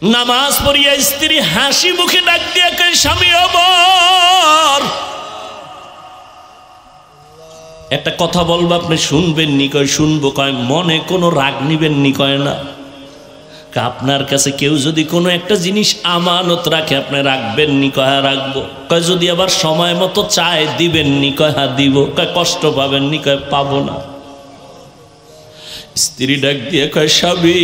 নামাজ পড়িয়া স্ত্রী হাসি মুখে ডাক দিয়া কয়, স্বামী আমার একটা কথা বলবো, আপনি শুনবেন নি? কয় শুনবো। কয় মনে কোনো রাগ নিবেন নি? কয় না। আপনার কাছে কেউ যদি কোনো একটা জিনিস আমানত রাখে আপনি রাখবেন নি? কয় হ্যাঁ রাখবো। কয় যদি আবার সময় মতো চায় দিবেন নি? কয় হ্যাঁ দিব। কয় কষ্ট পাবেন নি? কয় পাবো না। স্ত্রী ডাক দিয়ে কয়, স্বামী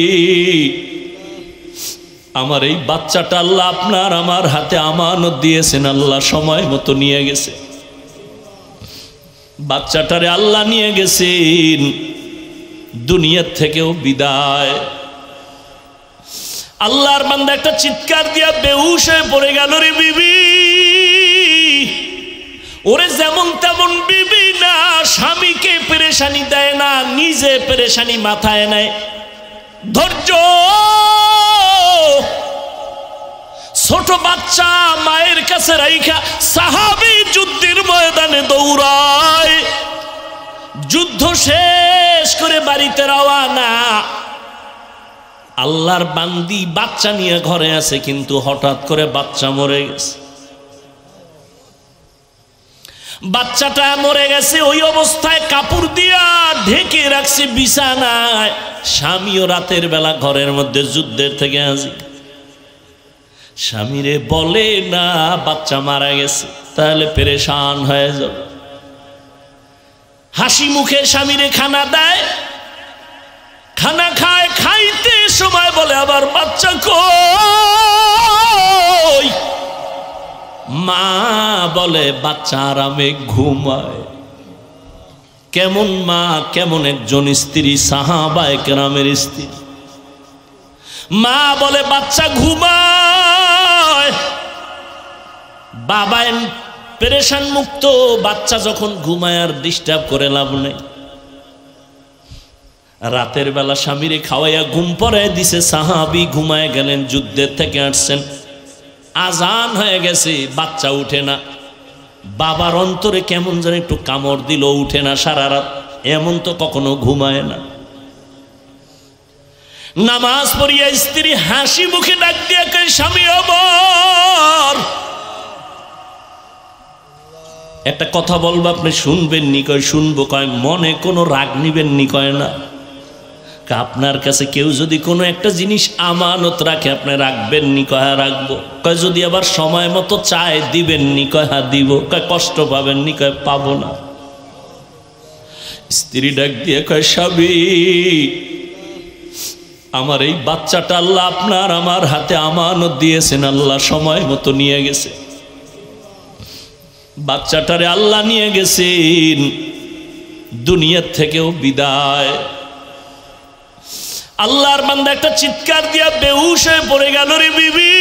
আমার এই বাচ্চাটা আল্লাহ আপনার আমার হাতে আমানত দিয়েছেন, আল্লাহ সময় মতো নিয়ে গেছে। বাচ্চাটারে আল্লাহ নিয়ে গেছেন, দুনিয়ার থেকেও বিদায়। আল্লাহর বান্দা একটা চিৎকার দিয়া বেহুশ হয়ে পড়ে গেল। রে বিবি, ওরে যেমন তেমন বিবি না, স্বামীকে পেরেশানি দেয় না, নিজে পেরেশানি মাথায় নেয়। ধৈর্য। ছোট বাচ্চা মায়ের কাছে রাইখা সাহাবী যুদ্ধের ময়দানে দৌড়ায়। যুদ্ধ শেষ করে বাড়িতে রওয়ানা। আল্লাহর বান্দি বাচ্চা নিয়ে ঘরে আছে, কিন্তু হঠাৎ করে বাচ্চা মরে গেছে। বাচ্চাটা মরে গেছে, ওই অবস্থায় কাপড় দিয়া ঢেকে রাখছে বিছানায়। স্বামীও রাতের বেলা ঘরের মধ্যে যুদ্ধের থেকে আসি। স্বামীরে বলে না বাচ্চা মারা গেছে, তাহলে পেরেশান হয়ে যাবে। হাসি মুখে স্বামীরে খানা দেয়, খানা খায়। খাইতে সময় বলে আবার বাচ্চা কই? মা বলে বাচ্চা আরামে ঘুমায়। কেমন মা, কেমন একজন স্ত্রী, সাহাবায়ে কেরামের স্ত্রী। মা বলে বাচ্চা ঘুমায়। বাবা পেরেশান মুক্ত, বাচ্চা যখন ঘুমায় আর ডিস্টার্ব করে লাভ নেই। রাতের বেলা স্বামীরে খাওয়াইয়া ঘুম পড়ায় দিছে, সাহাবী ঘুমায় গেলেন, যুদ্ধের থেকে আসছেন। আজান হয়ে গেছে, বাচ্চা উঠে না। বাবার অন্তরে কেমন যেন একটু কামড় দিল, উঠে না সারা রাত। এমন তো কখনো ঘুমায় না। নামাজ পড়িয়া স্ত্রী হাসি মুখে ডাক দিয়া কয়, স্বামী আমার একটা কথা বলবো, আপনি শুনবেন নি? কয় শুনবো। কয় মনে কোনো রাগ নিবেন নি? কয় না। আপনার কাছে কেউ যদি কোনো একটা জিনিস আমানত রাখে আপনি রাখবেন নি? কয় হ্যাঁ রাখবো। কয় যদি আবার সময় মতো চায় দিবেন নি? কয় হ্যাঁ দিব। কয় কষ্ট পাবেন নি? কয় পাবো না। স্ত্রী ডাক দিয়ে কয়, স্বামী আমার এই বাচ্চাটা আল্লাহ আপনার আমার হাতে আমানত দিয়েছেন, আল্লাহ সময় মতো নিয়ে গেছে। বাচ্চাটারে আল্লাহ নিয়ে গেছেন, দুনিয়ার থেকেও বিদায়। আল্লাহর বান্দা একটা চিৎকার দিয়া বেহুশ হয়ে পড়ে গেল। রে বিবি,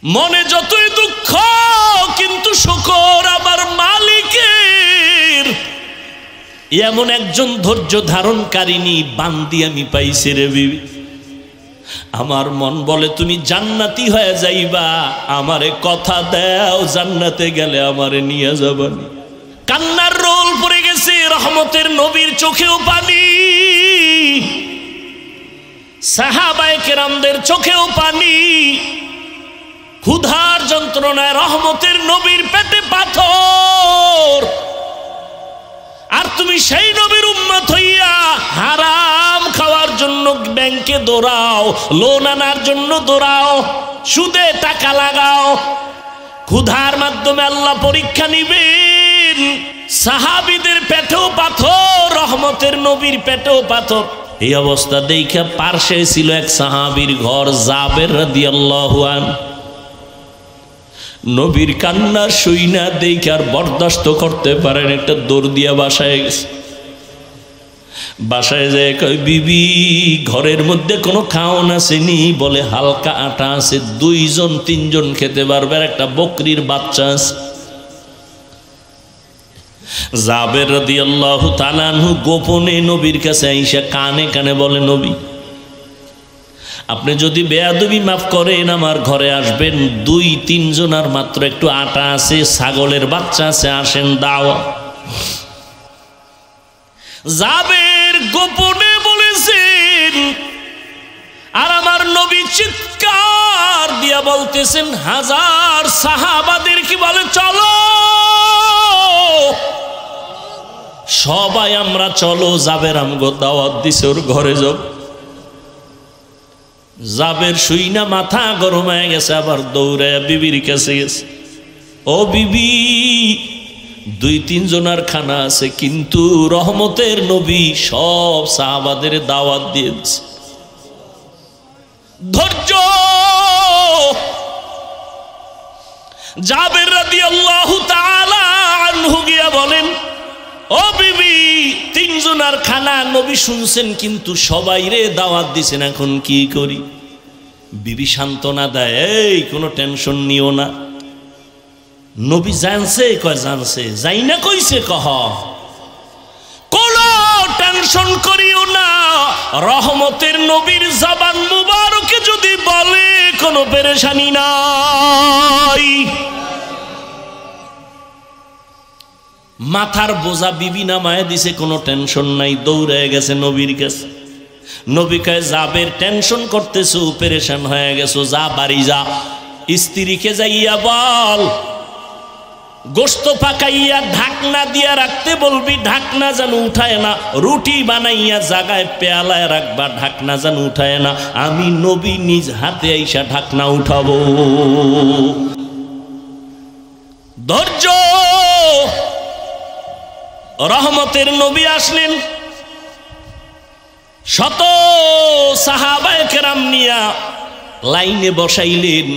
মনে যতই দুঃখ, কিন্তু শুকর আমার মালিকের। এমন একজন ধৈর্য ধারণকারিনী বান্দি আমি পাইছি। রে বিবি, আমার মন বলে তুমি জান্নাতি হয়ে যাইবা, আমারে কথা দাও, জান্নাতে গেলে আমারে নিয়ে যাবানি। কান্নার রোল পড়ে গেছে, রহমতের নবীর চোখেও পানি, সাহাবায়ে কেরামদের চোখেও পানি। ক্ষুধার যন্ত্রণায় রহমতের নবীর পেটে পাথর, আর তুমি সেই নবীর উম্মত হইয়া হারাম খাওয়ার জন্য ব্যাংকে দৌড়াও, লোন আনার জন্য দৌড়াও, সুদে টাকা লাগাও। ক্ষুধার মাধ্যমে আল্লাহ পরীক্ষা নিবেন। সাহাবীদের পেটেও পাথর, রহমতের নবীর পেটেও পাথর। এই অবস্থা দেখে পার্শ্বে ছিল এক সাহাবীর ঘর, জাবের রাদিয়াল্লাহু আনহু। নবীর কান্না শুইনা দেখে আর বরদাস্ত করতে পারেন, একটা দৌড় দিয়া বাসায় গেছে। বাসায় যায় কয়, বিবি ঘরের মধ্যে কোনো খাওন আসেনি? বলে হালকা আটা আছে, 2-3 খেতে পারবে, আর একটা বকরির বাচ্চা আছে। জাবের রাদিয়াল্লাহু তাআলা আনহু গোপনে নবীর কাছে আইসা কানে কানে বলে, নবী আপনি যদি বেয়াদবি মাফ করেন আমার ঘরে আসবেন, 2-3 জনার মাত্র একটু আটা আছে, ছাগলের বাচ্চা আছে, আসেন দাও। জাবের গোপনে বলেছেন, চিৎকার দিয়া বলতেছেন, হাজার সাহাবাদের কি বলে চলো, সবাই আমরা চলো। জাবের আমগো দাওয়াত দিছে ওর ঘরে যাব। জাবের শুই না মাথা গরম হয়ে গেছে, আবার দৌড়ায় বিবির কাছে গেছে। ও বিবি, 2-3 জনের খানা আছে, কিন্তু রহমতের নবী সব সাহাবাদের দাওয়াত দিয়ে দিচ্ছে। ধৈর্য। জাবের রাদিয়াল্লাহু তাআলা আনহু গিয়া বলেন, ও বিবি, 3 জনের খানা নবী শুনছেন, কিন্তু সবাই রে দাওয়াত দিছেন, এখন কি করি? বিবি সান্ত্বনা দেয়, এই কোনো টেনশন নিও না। নবী জানছে, কয় জানছে, যাই না কইছে, কহ কোন টেনশন করিও না। রহমতের নবীর জবান মুবারকে যদি বলে, কোনো পেরেশানি নাই। মাথার বোঝা বিবি নামায় দিছে, কোনো টেনশন নাই। দৌড়ে গেছে নবীর কাছে। নবী কয়, জাবের টেনশন করতেছো, পেরেশান হয়ে গেছো, যা বাড়ি যা, স্ত্রীকে যাইয়া বল গোশত পাকাইয়া ঢাকনা দিয়া রাখতে বলবি, ঢাকনা যেন উঠায় না। রুটি বানাইয়া জাগায় পেয়ালায় রাখবা, ঢাকনা যেন উঠায় না। আমি নবী নিজ হাতে আইসা ঢাকনা উঠাবো। ধৈর্য। রহমতের নবী আসলেন, শত সাহাবায়ে কেরাম নিয়া লাইনে বসাইলেন।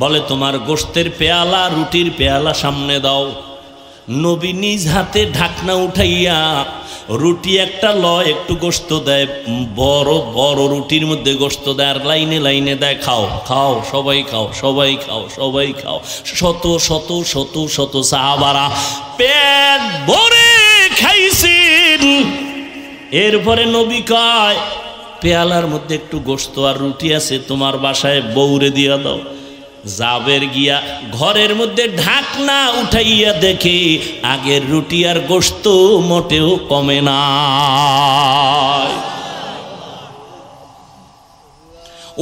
বলে, তোমার গোশতের পেয়ালা, রুটির পেয়ালা সামনে দাও। নবী নিজ হাতে ঢাকনা উঠাইয়া রুটি একটা লয়, একটু গোশত দেয়, বড় বড় রুটির মধ্যে গোশত দেয়, আর লাইনে লাইনে দেয়, খাও খাও, সবাই খাও, সবাই খাও, সবাই খাও। শত শত শত শত সাহাবারা পেট ভরে খাইছেন। এরপরে নবী কয়, পেয়ালার মধ্যে একটু গোশত আর রুটি আছে, তোমার বাসায় বউরে দিয়া দাও। জাবের গিয়া ঘরের মধ্যে ঢাকনা উঠাইয়া দেখে, আগের রুটি আর গোশত মোটেও কমে না।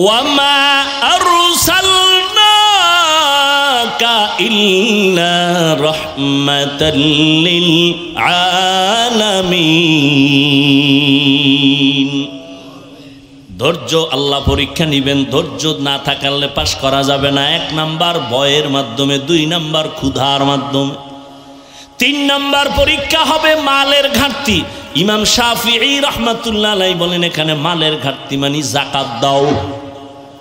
ওয়ামা আরসালনাকা ইল্লা রাহমাতাল লিল আলামিন। ধৈর্য। আল্লাহ পরীক্ষা নিবেন, ধৈর্য না থাকলে পাশ করা যাবে না। 1 নাম্বার ভয়ের মাধ্যমে, 2 নাম্বার ক্ষুধার মাধ্যমে, 3 নাম্বার পরীক্ষা হবে মালের ঘাটতি। ইমাম শাফিঈ রাহমাতুল্লাহ আলাইহি বলেন, এখানে মালের ঘাটতি মানে যাকাত দাও।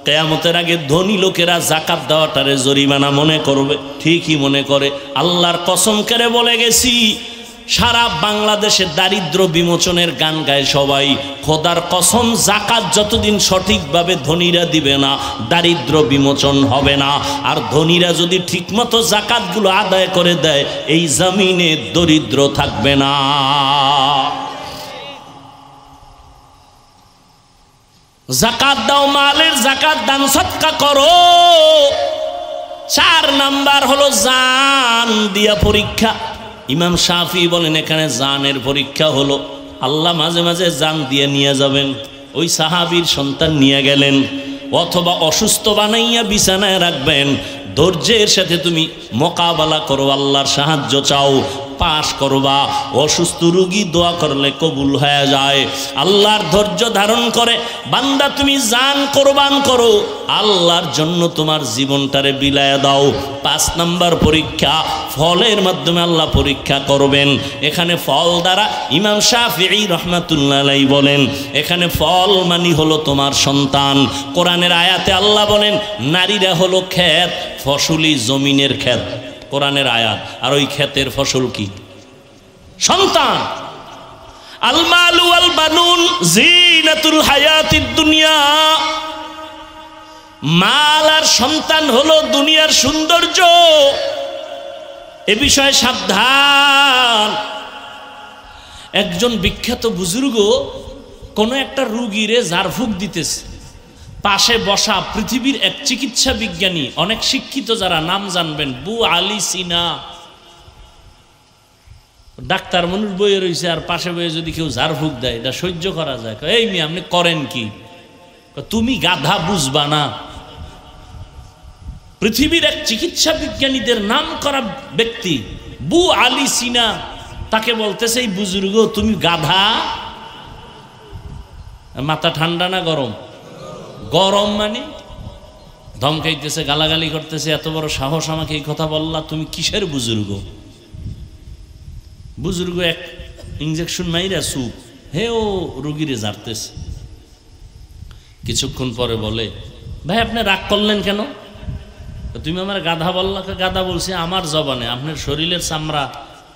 কিয়ামতের আগে ধনী লোকেরা যাকাত দেওয়াটারে জরিমানা মনে করবে, ঠিকই মনে করে। আল্লাহর কসম করে বলে গেছি, সারা বাংলাদেশে দারিদ্র বিমোচনের গান গায় সবাই। খোদার কসম, যাকাত যতদিন সঠিকভাবে ধনীরা দিবে না, দারিদ্র বিমোচন হবে না। আর ধনীরা যদি ঠিকমতো যাকাতগুলো আদায় করে দেয়, এই জমিনে দরিদ্র থাকবে না। যাকাত দাও, মালের যাকাত দান সদকা করো। 4 নাম্বার হলো জান দিয়া পরীক্ষা। ইমাম শাফি বলেন, এখানে জানের পরীক্ষা হলো। আল্লাহ মাঝে মাঝে জান দিয়ে নিয়ে যাবেন। ওই সাহাবীর সন্তান নিয়ে গেলেন, অথবা অসুস্থ বানাইয়া বিছানায় রাখবেন। ধৈর্যের সাথে তুমি মোকাবেলা করো, আল্লাহর সাহায্য চাও, পাশ করবা। অসুস্থ রোগী দোয়া করলে কবুল হয়ে যায়। আল্লাহর ধৈর্য ধারণ করে বান্দা তুমি জান কোরবান করো, আল্লাহর জন্য তোমার জীবনটারে বিলায় দাও। 5 নাম্বার পরীক্ষা, ফলের মাধ্যমে আল্লাহ পরীক্ষা করবেন। এখানে ফল দ্বারা ইমাম শাফিঈ রাহমাতুল্লাহ আলাইহি বলেন, এখানে ফল মানে হলো তোমার সন্তান। কোরআনের আয়াতে আল্লাহ বলেন, নারীরা হলো ক্ষেত, ফসলি জমিনের ক্ষেত। কোরআনের আয়াত। আর ওই ক্ষেতের ফসল কি? সন্তান। আল মালু ওয়াল বানুন জিনাতুল হায়াতিদ দুনিয়া। মাল আর সন্তান হলো দুনিয়ার সৌন্দর্য। এ বিষয়ে সাবধান। একজন বিখ্যাত বুজুর্গ কোন একটা রোগীরে ঝাড়ফুঁক দিতেছে। পাশে বসা পৃথিবীর এক চিকিৎসা বিজ্ঞানী, অনেক শিক্ষিত, যারা নাম জানবেন, বু আলী সিনা, ডাক্তার মানুষ বইয়ে রয়েছে, আর পাশে বইয়ে যদি কেউ ঝাড়ফুঁক দেয়, এটা সহ্য করা যায়? এই মেয়ে আপনি করেন কি? তুমি গাধা, বুঝবা না। পৃথিবীর এক চিকিৎসা বিজ্ঞানীদের নাম করা ব্যক্তি বু আলী সিনা, তাকে বলতেছে এই বুজুর্গ তুমি গাধা। মাথা ঠান্ডা না গরম? গরম মানে ধমকাইতেছে, গালাগালি করতেছে, এত বড় সাহস আমাকে এই কথা বললা, তুমি কিসের বুজুর্গ? বুজুর্গ এক ইঞ্জেকশন মাইরা সুপ হে ও রুগীরে জারতেছে। কিছুক্ষণ পরে বলে, ভাই আপনি রাগ করলেন কেন? তুমি আমার গাধা বললা। গাধা বলছি আমার জবানে, আপনার শরীরের চামড়া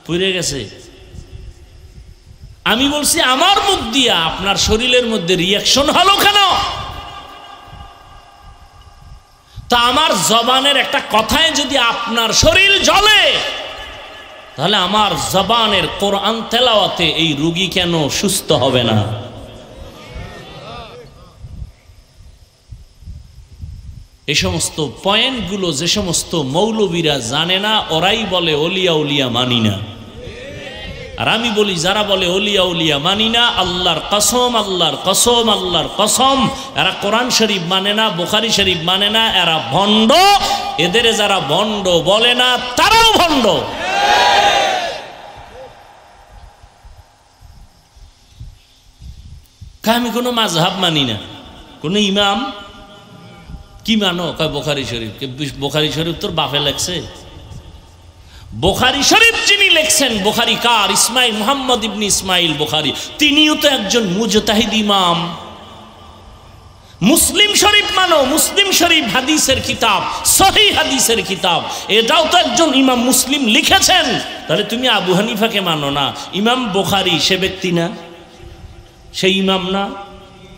পুড়ে গেছে। আমি বলছি আমার মুখ দিয়া, আপনার শরীরের মধ্যে রিয়াকশন হলো কেন? তা আমার জবানের একটা কথায় যদি আপনার শরীর জ্বলে, তাহলে আমার জবানের কোরআন তেলাওয়াতে এই রোগী কেন সুস্থ হবে না? এই সমস্ত পয়েন্টগুলো যে সমস্ত মৌলবীরা জানে না, ওরাই বলে ওলিয়া উলিয়া মানি না। আর আমি বলি যারা বলে ওলিয়া উলিয়া মানি না, আল্লাহর কসম, আল্লাহর কসম, আল্লাহর কসম, এরা কোরআন শরীফ মানে না, বুখারী শরীফ মানে না, এরা ভণ্ড। এদের যারা ভণ্ড বলে না তারাও ভণ্ড। আমি কোনো মাযহাব মানি না, কোনো ইমাম কি মানো? কয় বুখারী শরীফ। বুখারী শরীফ তোর বাপে লেখছে? বুখারী শরীফ যিনি লেখছেন, বুখারী কার? ইসমাইল, মুহাম্মদ ইবনে ইসমাইল বুখারী। তিনিও তো একজন মুজতাহিদ ইমাম। মুসলিম শরীফ মানো, মুসলিম শরীফ হাদিসের কিতাব, সহিহ হাদিসের কিতাব, এটাও তো একজন ইমাম মুসলিম লিখেছেন। তাহলে তুমি আবু হানিফাকে মানো না। ইমাম বুখারী সে ব্যক্তি না? সেই ইমাম না?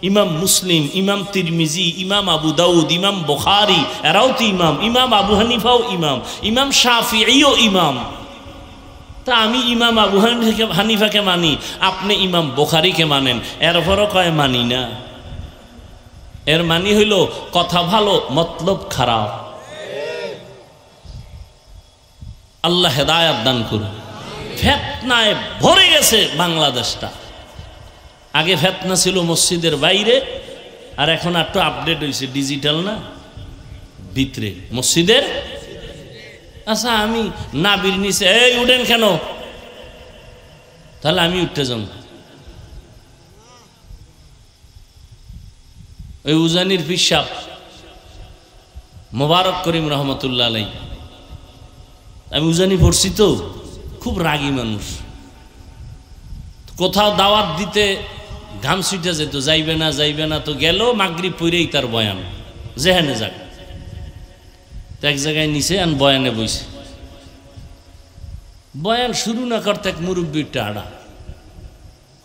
ইমাম মুসলিম, ইমাম তিরমিজি, ইমাম আবু দাউদ, ইমাম বুখারী এরাও তো ইমাম। ইমাম আবু হানিফাও ইমাম, ইমাম শাফিঈও ইমাম। তা আমি ইমাম আবু হানিফাকে মানি, আপনি ইমাম বুখারীকে মানেন, এরপরও কয় মানি না। এর মানি হইল কথা ভালো মতলব খারাপ। আল্লাহ হেদায়েত দান করুন। ফিতনায় ভরে গেছে বাংলাদেশটা। আগে ফিতনা ছিল মসজিদের বাইরে, আর এখন একটু আপডেট হয়েছে, ডিজিটাল না, ভিতরে মসজিদের। আচ্ছা আমি নাবির নিচে এই উঠেন কেন? তাহলে আমি উঠতে যাব। ওই উজানির পিসাব মোবারক করিম রহমতুল্লাহ আলাই, আমি উজানি পড়ছি তো, খুব রাগী মানুষ। কোথাও দাওয়াত দিতে ঘাম ছুটে যেত, যাইবে না যাইবে না, তো গেল মাগরিব পইরেই তার বয়ান, যেখানে যাক। তো এক জায়গায় নিচে আন বয়ানে বইছে, বয়ান শুরু না করতে এক মুরব্বীরটা আড়া,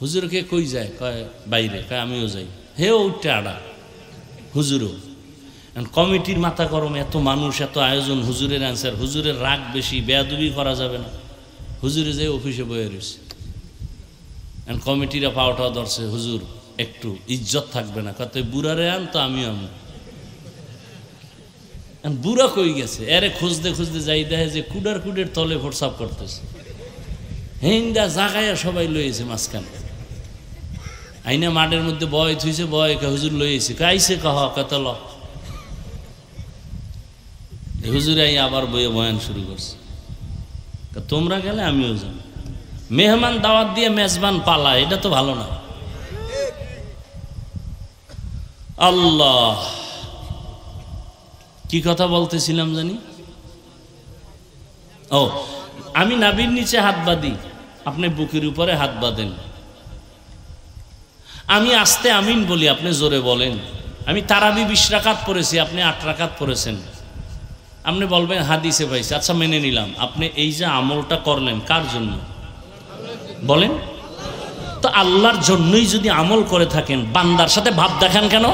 হুজুরকে কই যায়? কয় বাইরে। কয় আমিও যাই। হেও উঠতে আড়া, হুজুরও। কমিটির মাথা গরম, এত মানুষ, এত আয়োজন, হুজুরের অ্যান্সার। হুজুরের রাগ বেশি, বেয়াদবি করা যাবে না। হুজুরে যে অফিসে বয়ে রয়েছে, কমিটিরা পাওয়াটাও ধরছে, হুজুর একটু ইজ্জত থাকবে না? কত বুড়ারে আন, তো আমিও আমি। বুড়া কই গেছে? এরে খুঁজতে খুঁজতে যাই, দেখে যে কুডার কুডের তলে ফোরসাপ করতেছে। হেন্দা জাগাইয়া সবাই লইয়েছে মাঝখানে। আইনা মাঠের মধ্যে বয় থুইছে, বয় হুজুর লইয়েছে, কাইছে কহ কত ল। হুজুর আই আবার বইয়ে বয়ান শুরু করছে। তোমরা গেলে আমিও যাব। মেহমান দাওয়াত দিয়ে মেজবান পালা, এটা তো ভালো না। আল্লাহ, কি কথা বলতেছিলাম জানি? ও, আমি নাবির নিচে হাত বাঁধি, আপনি বুকের উপরে হাত বাঁধেন। আমি আস্তে আমিন বলি, আপনি জোরে বলেন। আমি তারাবি 20 রাকাত পড়েছি, আপনি 8 রাকাত পড়েছেন। আপনি বলবেন হাদিসে পাইছে, আচ্ছা মেনে নিলাম। আপনি এই যে আমলটা করলেন কার জন্য বলেন তো? আল্লাহর জন্যই যদি আমল করে থাকেন, বান্দার সাথে ভাব দেখান কেন?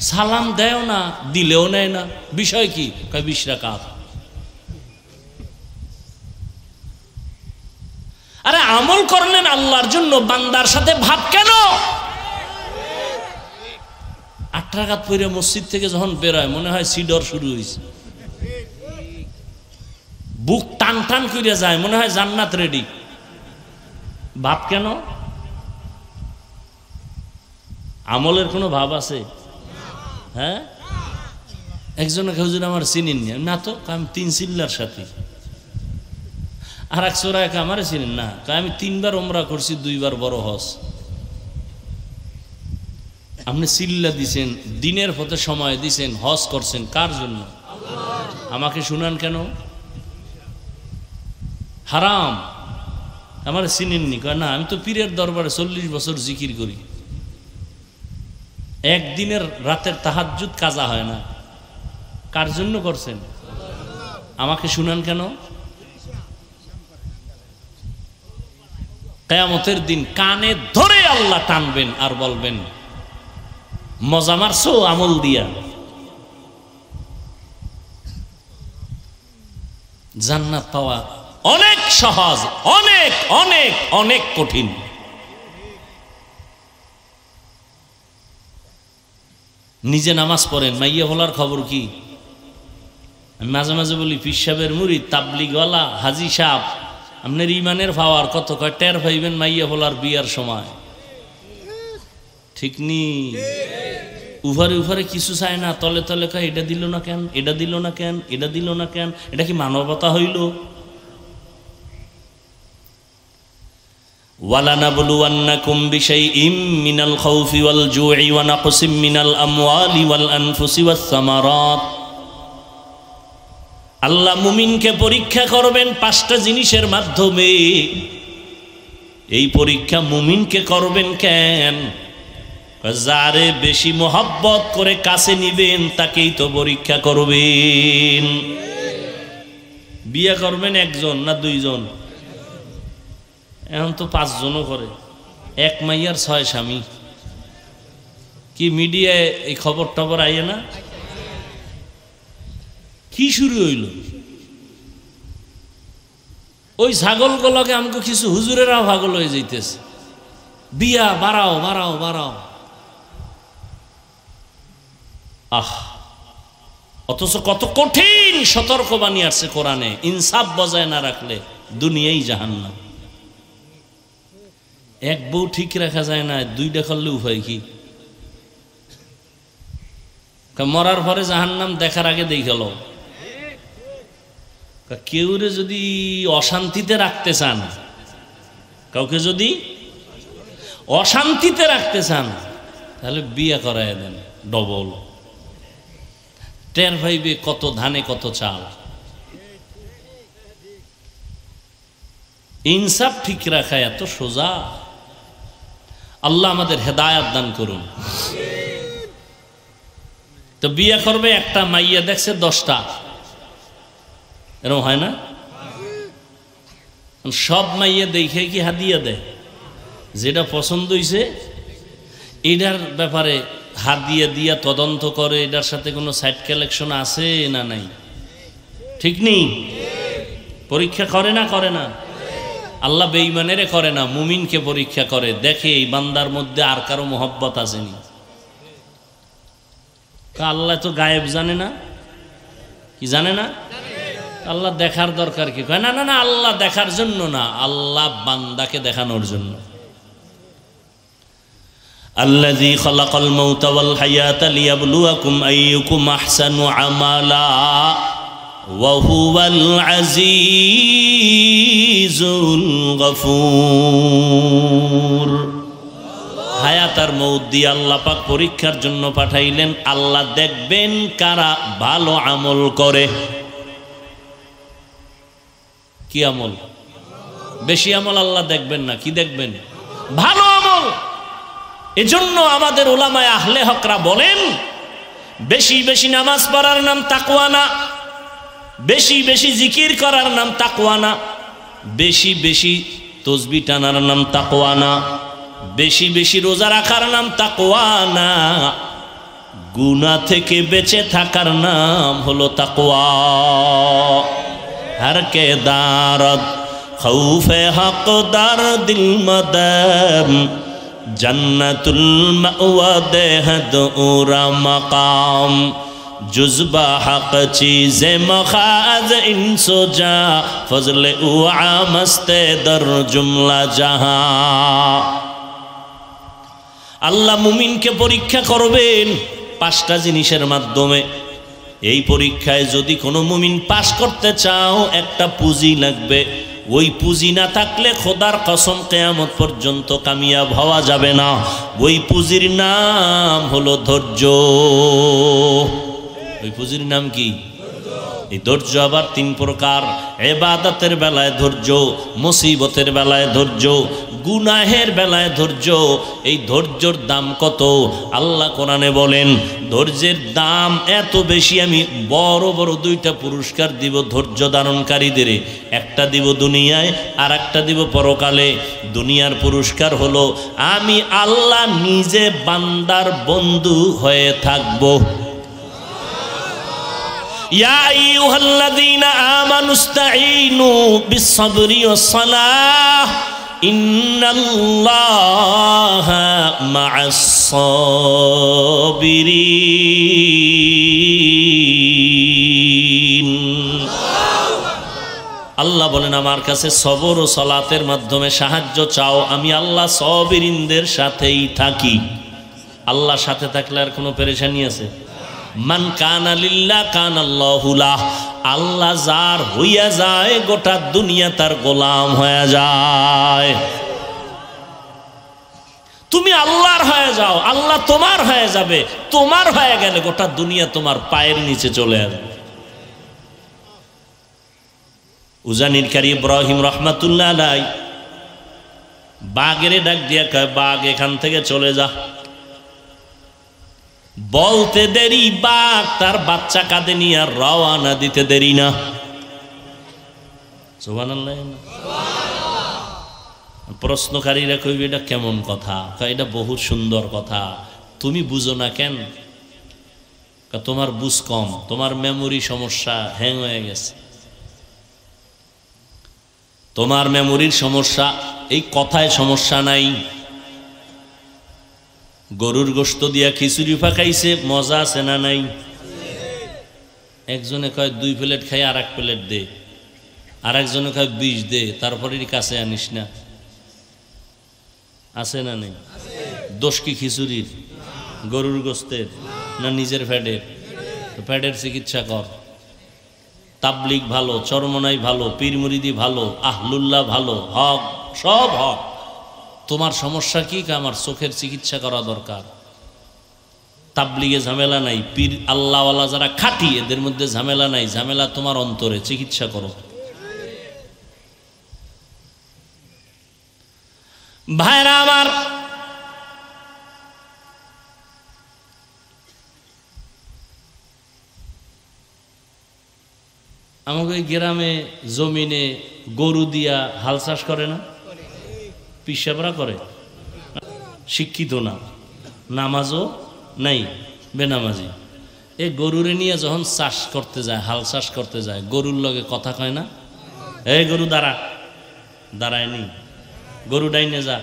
সালাম দেও না, দিলেও নেয় না, বিষয় কি? কয় 20 রাকাত। আরে আমল করলেন আল্লাহর জন্য, বান্দার সাথে ভাব কেন? 8 রাকাত পড়ে মসজিদ থেকে যখন বেরোয় মনে হয় সিডর শুরু হয়েছে, বুক টান টান করে যায়, মনে হয় জান্নাত রেডি। ভাব কেন? আমলের কোনো ভাব আছে? হ্যাঁ, একজনে হুজুর আমার চিনেন না, তো আমি 3 চিল্লার সাথে। আর এক চোরা একে আমারে চিনেন না, আমি 3 বার ওমরা করছি, 2 বার বড় হজ। আপনি চিল্লা দিছেন, দিনের পথে সময় দিছেন, হজ করছেন কার জন্য? আমাকে শুনান কেন? হারাম। আমার চিনেননি? কয় না, আমি তো পীরের দরবারে 40 বছর জিকির করি, একদিনের রাতের তাহাজ্জুদ কাজা হয় না। কার জন্য করছেন? আমাকে শুনান কেন? কিয়ামতের দিন কানে ধরে আল্লাহ টানবেন আর বলবেন, মজা মারছো আমল দিয়া। জান্নাত পাওয়া অনেক সহজ, অনেক অনেক অনেক কঠিন। নিজে নামাজ পড়েন, মাইয়া বলার খবর কি? আমি মাঝে মাঝে বলি, পীর সাহেবের মুরিদ, তাবলিগওয়ালা, হাজি সাহেব, আপনার ইমানের পাওয়ার কত কয় টের পাইবেন মাইয়া বলার বিয়ার সময়। ঠিক নি? উভারে উভারে কিছু চায় না, তলে তলে কয় এটা দিল না কেন, এটা দিল না কেন, এটা দিল না কেন। এটা কি মানবতা হইল? ওয়ালানাবলুওয়ান্নাকুম বিশাইইম মিনাল খাউফি ওয়াল জুই ওয়া নাকসিম মিনাল আমওয়ালি ওয়াল আনফুসি ওয়াস সামারাত। আল্লাহ মুমিনকে পরীক্ষা করবেন 5টা জিনিসের মাধ্যমে। এই পরীক্ষা মুমিনকে করবেন কেন? যারে বেশি মোহাব্বত করে কাছে নিবেন তাকেই তো পরীক্ষা করবেন। বিয়ে করবেন 1 জন না 2 জন? এখন তো 5 জনও করে, 1 মাইয়ার 6 স্বামী। কি মিডিয়ায় এই খবর টবর আইয়ে না? কি শুরু হইল? ওই ছাগলগুলোকে আমাকে কিছু হুজুরেরা পাগল হয়ে যাইতেছে, বিয়া বাড়াও বাড়াও বাড়াও। অথচ কত কঠিন সতর্কবাণী আসছে কোরআনে। ইনসাফ বজায় না রাখলে দুনিয়াই জাহান্নাম। 1 বউ ঠিক রাখা যায় না, 2টা করলে উপায় কি? মরার পরে জাহান্নাম দেখার আগে দেখাল। কেউরে যদি অশান্তিতে রাখতে চান, কাউকে যদি অশান্তিতে রাখতে চান, তাহলে বিয়ে করায় দেন ডবল। টের ভাইবে কত ধানে কত চাল। ইনসাফ ঠিক রাখা এত সোজা। আল্লাহ আমাদের হেদায়াত দান করুন। তো বিয়ে করবে, একটা মাইয়া দেখছে 10টা, এরকম হয় না? সব মাইয়া দেখে কি হাদিয়া দেয়? যেটা পছন্দ হইছে এটার ব্যাপারে হাদিয়া দিয়া তদন্ত করে, এটার সাথে কোনো সাইড কালেকশন আছে না নাই। ঠিক নেই? পরীক্ষা করে না? করে না? আল্লাহ বেঈমানেরে করে না, মুমিনকে পরীক্ষা করে, দেখে এই বান্দার মধ্যে আর কারো মোহব্বত আসেনি। আল্লাহ তো গায়েব জানে না? কি জানে না? আল্লাহ দেখার দরকার কি? কয় না না না, আল্লাহ দেখার জন্য না, আল্লাহ বান্দাকে দেখানোর জন্য। আল্লাযী খালাকাল মাউতা ওয়াল হায়াতা লিয়াবলুয়াকুম আইয়ুকুম আহসানু আমালা ওয়া হুয়াল আজিজুল গফুর। হায়াত আর মউত দিয়ে আল্লাহ পাক পরীক্ষার জন্য পাঠাইলেন। আল্লাহ দেখবেন কারা ভালো আমল করে। কি আমল? বেশি আমল আল্লাহ দেখবেন না, কি দেখবেন? ভালো আমল। এজন্য আমাদের উলামায়ে আহলে হকরা বলেন, বেশি বেশি নামাজ পড়ার নাম তাকওয়া না, বেশি বেশি জিকির করার নাম তাকওয়া না, বেশি বেশি তসবিহ টানার নাম তাকওয়া না, বেশি বেশি রোজা রাখার নাম তাকওয়া না, গুনাহ থেকে বেঁচে থাকার নাম হলো তাকওয়া। हर के दारद खौफे हकदार दिल मदम जन्नतुल मअवा देहद उरा मकाम जुज़बा हक चीज़े मखाज इंसो जा फजले उआ मस्ते दर जुमला जहां। আল্লাহ মুমিনকে পরীক্ষা করবেন 5টা জিনিসের মাধ্যমে। এই পরীক্ষায় যদি কোনো মুমিন পাশ করতে চাও, একটা পুঁজি লাগবে। ওই পুঁজি না থাকলে খোদার কসম কিয়ামত পর্যন্ত কামিয়াব হওয়া যাবে না। ওই পুঁজির নাম হলো ধৈর্য। ওই পুঁজির নাম কি? এই ধৈর্য আবার 3 প্রকার। ইবাদতের বেলায় ধৈর্য, মুসিবতের বেলায় ধৈর্য, গুনাহের বেলায় ধৈর্য। এই ধৈর্যর দাম কত? আল্লাহ কোরআনে বলেন ধৈর্যের দাম এত বেশি, আমি বড় বড় 2টা পুরস্কার দিব ধৈর্য ধারণকারীদের। একটা দিব দুনিয়ায়, আর একটা দিব পরকালে। দুনিয়ার পুরস্কার হলো আমি আল্লাহ নিজে বান্দার বন্ধু হয়ে থাকবো। ইয়া আইয়ুহাল্লাযীনা আমানুস্তাঈনু বিস-সাবরি ওয়াস-সালাহ ইন্নাল্লাহা মা'আস-সাবিরিন। আল্লাহ বলেন আমার কাছে সবর ও সালাতের মাধ্যমে সাহায্য চাও, আমি আল্লাহ সাবিরিনদের সাথেই থাকি। আল্লাহর সাথে থাকলে আর কোনো পেরেশানি আছে? মান কানা লিল্লাহ কানাল্লাহু লাহ। আল্লাহ যার হইয়া যায় গোটা দুনিয়া তার গোলাম হয়ে যায়। তুমি আল্লাহর হয়ে যাও, আল্লাহ তোমার হয়ে যাবে। তোমার হয়ে গেলে গোটা দুনিয়া তোমার পায়ের নিচে চলে আসবে। উজানির কারি ইব্রাহিম রহমাতুল্লাহ আলাইহি বাঘেরে ডাক দিয়া কয়, বাঘ এখান থেকে চলে যা। বলতে দেরি বাঘ তার বাচ্চা কাঁধে নিয়ে আর রওয়ানা দিতে দেরি না। সুবহানাল্লাহ। প্রশ্নকারীরা কইবে এটা কেমন কথা? এটা বহুত সুন্দর কথা, তুমি বুঝো না কেন? তোমার বুঝ কম, তোমার মেমোরি সমস্যা, হ্যাং হয়ে গেছে। তোমার মেমোরির সমস্যা, এই কথায় সমস্যা নাই। গরুর গোশত দিয়া খিচুড়ি পাকাইছে, মজা আছে না নাই? একজনে কয় 2 প্লেট খাই, আর 1 প্লেট দে। আর একজনে কয় 20 দে, তারপরে কাছে আনিস না। আছে না নেই? দোষ কি খিচুড়ির, গরুর গোশতের, না নিজের ফ্যাটের? ফ্যাটের চিকিৎসা কর। তাবলিগ ভালো, চরমনাই ভালো, পীর মুরিদি ভালো, আহলুল্লাহ ভালো, হক সব হক। তোমার সমস্যা কি? আমার চোখের চিকিৎসা করা দরকার। তাবলিগে ঝামেলা নাই, পীর আল্লাহওয়ালা যারা খাঁটি এদের মধ্যে ঝামেলা নাই। ঝামেলা তোমার অন্তরে, চিকিৎসা করো। ভাইরা আমার, আমাকে গ্রামে জমিনে গরু দিয়া হাল চাষ করে না? পিসাবরা করে, শিক্ষিত না, নামাজও নাই, বেনামাজি। এই গরুরে নিয়ে যখন চাষ করতে যায়, হাল চাষ করতে যায়, গরুর লগে কথা কয় না? এই গরু দাঁড়া, দাঁড়ায়নি। গরু ডাইনে যা,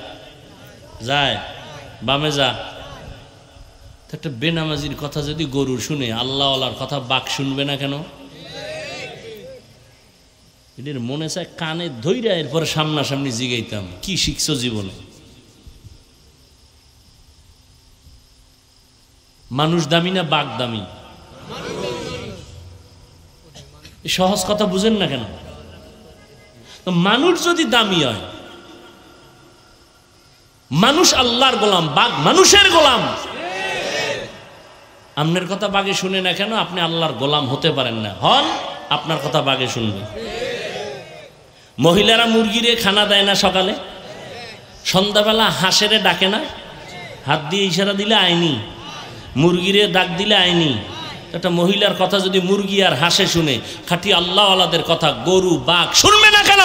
যায়, বামে যা। একটা বেনামাজির কথা যদি গরু শুনে, আল্লাহওয়ালার কথা বাঘ শুনবে না কেন? এদের মনে চায় কানে ধইরা এরপরে সামনাসামনি জিগাইতাম, কি শিখছো জীবনে? মানুষ দামি না বাঘ দামি? সহজ কথা বুঝেন না কেন? মানুষ যদি দামি হয়, মানুষ আল্লাহর গোলাম, বাঘ মানুষের গোলাম। আপনার কথা বাঘে শুনে না কেন? আপনি আল্লাহর গোলাম হতে পারেন না। হন, আপনার কথা বাঘে শুনবে। মহিলারা মুরগিরে খানা দেয় না সকালে? সন্ধ্যাবেলা হাঁসেরে ডাকে না? হাত দিয়ে ইশারা দিলে আইনি, মুরগিরে ডাক দিলে আইনি। একটা মহিলার কথা যদি মুরগি আর হাঁসে শুনে, খাঁটি আল্লাহওয়ালাদের কথা গরু বাঘ শুনবে না কেন?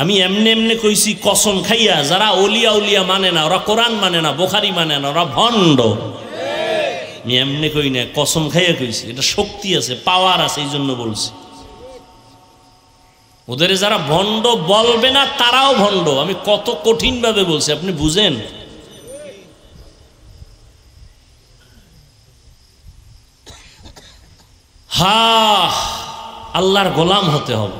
আমি এমনি এমনি কইছি কসম খাইয়া, যারা ওলিয়া উলিয়া মানে না, ওরা কোরআন মানে না, বুখারী মানে না, ওরা ভণ্ড। আমি এমনি কই না, কসম খাইয়া কইছি। এটা শক্তি আছে, পাওয়ার আছে, এই জন্য বলছি। ওদের যারা ভণ্ড বলবে না তারাও ভণ্ড। আমি কত কঠিন ভাবে বলছি, আপনি বুঝেন? হা, আল্লাহর গোলাম হতে হবে।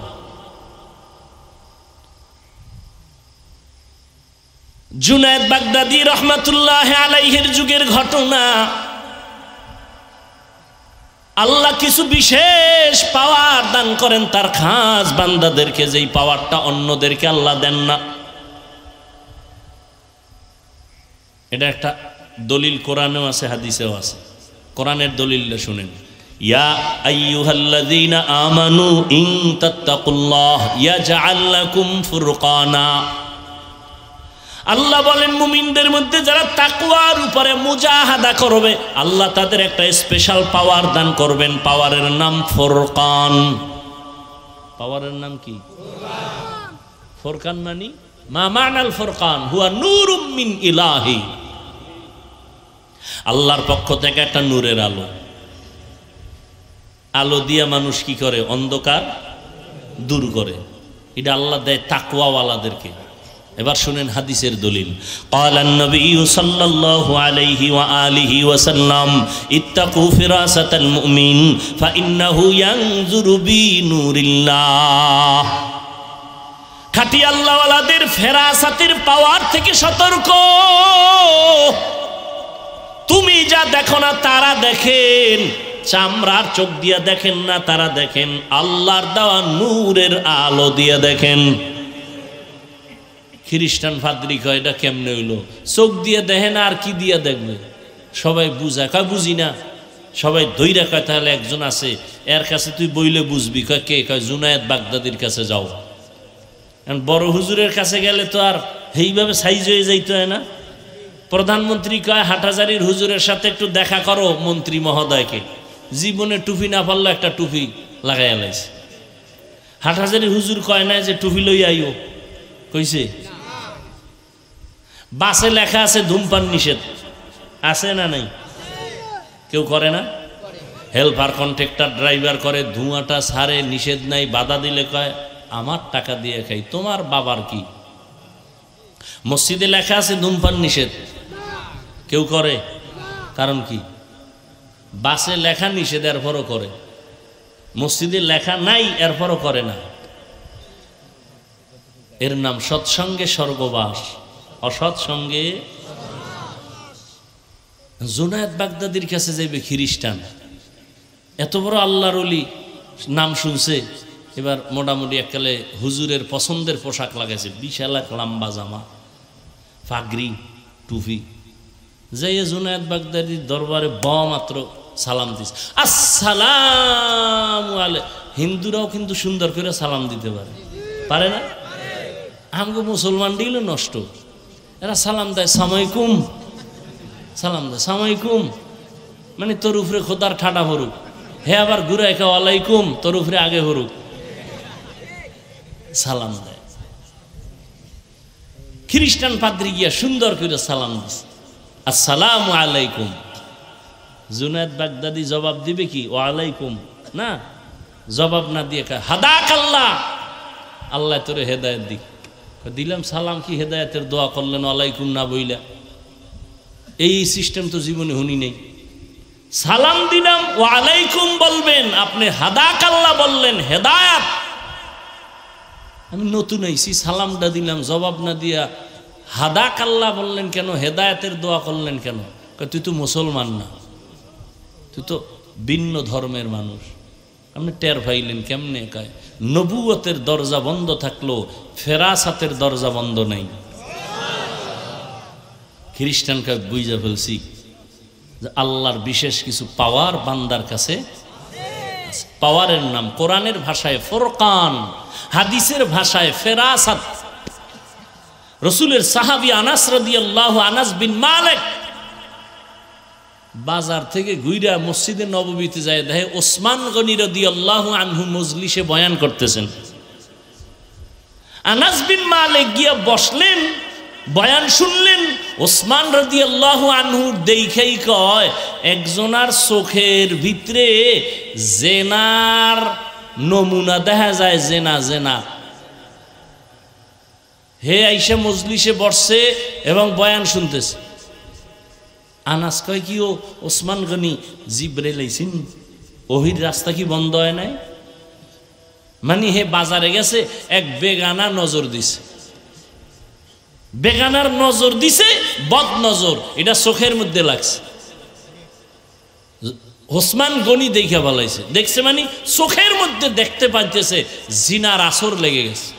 জুনায়েদ বাগদাদী রহমাতুল্লাহ আলাইহির যুগের ঘটনা। আল্লাহ কিছু বিশেষ পাওয়ার দান করেন তার খাস বান্দাদেরকে, যেই পাওয়ারটা অন্যদেরকে আল্লাহ দেন না। এটা একটা দলিল কোরআনেও আছে, হাদিসেও আছে। কোরআনের দলিলটা শুনেন, ইয়া আইয়ুহাল্লাযীনা আমানু ইন তাত্তাকুল্লাহ ইয়াজআল লাকুম ফুরকানা। আল্লাহ বলেন মুমিনদের মধ্যে যারা তাকওয়ার উপরে মুজাহাদা করবে আল্লাহ তাদের একটা স্পেশাল পাওয়ার দান করবেন। পাওয়ারের নাম ফুরকান। পাওয়ারের নাম কি? ফুরকান মানে মা মানাল ফুরকান হুয়া নূরুম মিন ইলাহি। আল্লাহর পক্ষ থেকে একটা নূরের আলো। আলো দিয়া মানুষ কি করে? অন্ধকার দূর করে। এটা আল্লাহ দেয় তাকওয়াওয়ালাদেরকে। এবার শুনেন হাদিসের দলিল। ক্বালান নবী সাল্লাল্লাহু আলাইহি ওয়া আলিহি ওয়া সাল্লাম ইত্তাকু ফিরাসাতাল মুমিন ফাইন্নাহু ইয়ানজুরু বিনুরিল্লাহ। খাঁটি আল্লাহওয়ালাদের ফেরাসাতের পাওয়ার থেকে সতর্ক। তুমি যা দেখো না তারা দেখেন, চামড়ার চোখ দিয়ে দেখেন না, তারা দেখেন আল্লাহর দেওয়া নূরের আলো দিয়ে দেখেন। খ্রিস্টান ফাদরি কয় এটা কেমনে হইলো? চোখ দিয়ে দেখে না, আর কি দিয়ে দেখবে? সবাই বুঝায়, কয় বুঝি না। সবাই ধৈরা কয় তাহলে একজন আছে এর কাছে তুই বইলে বুঝবি। কয় কে? কয় জুনায়েদ বাগদাদির কাছে যাও। বড় হুজুরের কাছে গেলে তো আর এইভাবে সাইজ হয়ে যাইতে হয় না। প্রধানমন্ত্রী কয় হাটহাজারীর হুজুরের সাথে একটু দেখা করো মন্ত্রী মহোদয়কে। জীবনে টুপি না পারলো একটা টুপি লাগাইয়া লাইছে। হাটহাজারী হুজুর কয় না যে টুপি লই আইও, কইছে? বাসে লেখা আছে ধূমপান নিষেধ, আছে না নাই? কেউ করে না? হেল্পার কন্ট্রাক্টর ড্রাইভার করে, ধোঁয়াটা ছাড়ে, নিষেধ নাই। বাধা দিলে কয় আমার টাকা দিয়ে খাই, তোমার বাবার কি? মসজিদে লেখা আছে ধূমপান নিষেধ, কেউ করে? কারণ কি? বাসে লেখা নিষেধ এরপরও করে, মসজিদে লেখা নাই এরপরও করে না। এর নাম সৎসঙ্গে স্বর্গবাস, অসৎসঙ্গে। জুনায়েদ বাগদাদির কাছে যাইবে খ্রিস্টান, এত বড় আল্লাহর ওলি, নাম শুনছে। এবার মোটামুটি এককালে হুজুরের পছন্দের পোশাক লাগাইছে, বিশাল এক লম্বা জামা, পাগড়ি, টুপি। যাইয়ে জুনায়েদ বাগদাদির দরবারে মাত্র সালাম দিস, আসসালামু আলাইকুম। হিন্দুরাও কিন্তু সুন্দর করে সালাম দিতে পারে না? আমাকে মুসলমান দিল নষ্ট, এরা সালাম দেয় সামাইকুম, সালাম দেয় সামাইকুম, মানে তোর উপরে খোদার ঠাটা হরুক। হে আবার ঘুরে একা ওয়ালাইকুম, তোর উপরে আগে হরুক, সালাম দেয়। খ্রিস্টান পাদ্রী গিয়া সুন্দর করে সালাম দিস, আসসালামু আলাইকুম। জুনায়েদ বাগদাদি জবাব দিবে কি? ওয়ালাইকুম না, জবাব না দিয়ে হাদাক আল্লাহ, আল্লাহ তোরে হেদায়েত দিক। দিলাম সালাম, কি হেদায়েতের দোয়া করলেন ওয়ালাইকুম না বইলা? এই সিস্টেম তো জীবনে শুনি নেই। সালাম দিলাম ওয়ালাইকুম বলবেন, আপনি হাদাক আল্লাহ বললেন, হেদায়েত। আমি নতুন আইছি, সালামটা দিলাম, জবাব না দিয়া হাদাক আল্লাহ বললেন কেন? হেদায়েতের দোয়া করলেন কেন? তুই তো মুসলমান না, তুই তো ভিন্ন ধর্মের মানুষ। আপনি টের পাইলেন কেমনে? কয় নবুয়তের দরজা বন্ধ থাকলো, ফেরাসাতের দরজা বন্ধ নাই। খ্রিস্টানকে বুঝা ফেলছি যে আল্লাহর বিশেষ কিছু পাওয়ার বান্দার কাছে। পাওয়ারের নাম কোরআনের ভাষায় ফুরকান, হাদিসের ভাষায় ফেরাসাত। রসুলের সাহাবী আনাস রাদিয়াল্লাহু, আনাস বিন মালিক বাজার থেকে ঘুইরা মসজিদে নববীতে যায়, দেখে ওসমান গনি রাদিয়াল্লাহু আনহু মজলিসে বয়ান করতেছেন। আনাস বিন মালিক গিয়া বসলেন, বয়ান শুনলেন। ওসমান রাদিয়াল্লাহু আনহু দেখেই কয় একজনার চোখের ভিতরে জেনার নমুনা দেখা যায়, জেনা জেনা। হে আইসা মজলিসে বসছে এবং বয়ান শুনতেছে। আনাস কয় কি ও ওসমান গনি জিব্রাইল আইছেন, ওহির রাস্তা কি বন্ধ হয় নাই? মানে হে বাজারে গেছে, এক বেগানা নজর দিছে, বেগানার নজর দিছে, বদ নজর, এটা চোখের মধ্যে লাগছে। ওসমান গনি দেখে বলাইছে, দেখছে মানে চোখের মধ্যে দেখতে পাইতেছে জিনার আসর লেগে গেছে,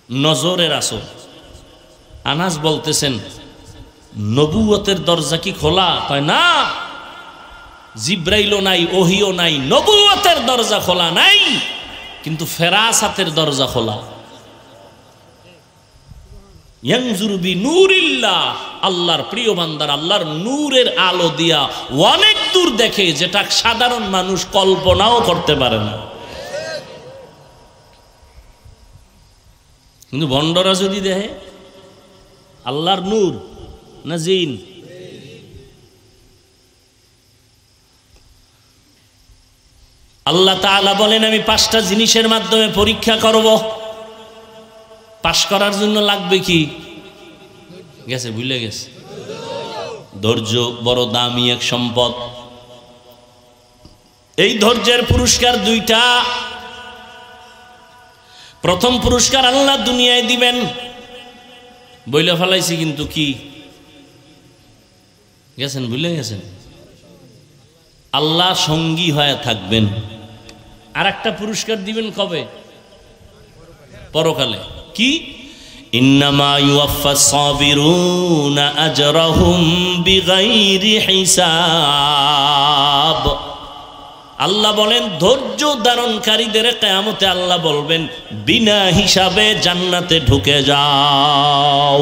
নজরের আসর। আনাস বলতেছেন নবুয়তের দরজা কি খোলা? কয় না, জিব্রাইলও নাই, ওহিও নাই, নবুয়তের দরজা খোলা নাই, কিন্তু ফেরাসাতের দরজা খোলা। ইয়ানজুরু বিনূরিল্লাহ, আল্লাহর প্রিয় বান্দার আল্লাহর নূরের আলো দিয়া অনেক দূর দেখে, যেটা সাধারণ মানুষ কল্পনাও করতে পারে না। কিন্তু ভণ্ডরা যদি দেখে আল্লাহর নূর না জিন? আল্লাহ তাআলা বলেন আমি 5টা জিনিসের মাধ্যমে পরীক্ষা করব। পাশ করার জন্য লাগবে কি? গেছে, ভুলে গেছে। ধৈর্য বড় দামি এক সম্পদ। এই ধৈর্যের পুরস্কার 2টা। প্রথম পুরস্কার আল্লাহ দুনিয়ায় দিবেন, বইলে ফেলাইছি কিন্তু কি গেছেন, ভুলে গেছেন। আল্লাহ সঙ্গী হয়ে থাকবেন। আর একটা পুরস্কার দিবেন কবে? পরকালে। কি? ইন্নামা ইউওয়াফাস সাবিরুনা আজরাহুম বিগাইরি হিসাব। আল্লাহ বলেন ধৈর্য ধারণকারীদের কিয়ামতে আল্লাহ বলবেন বিনা হিসাবে জান্নাতে ঢুকে যাও।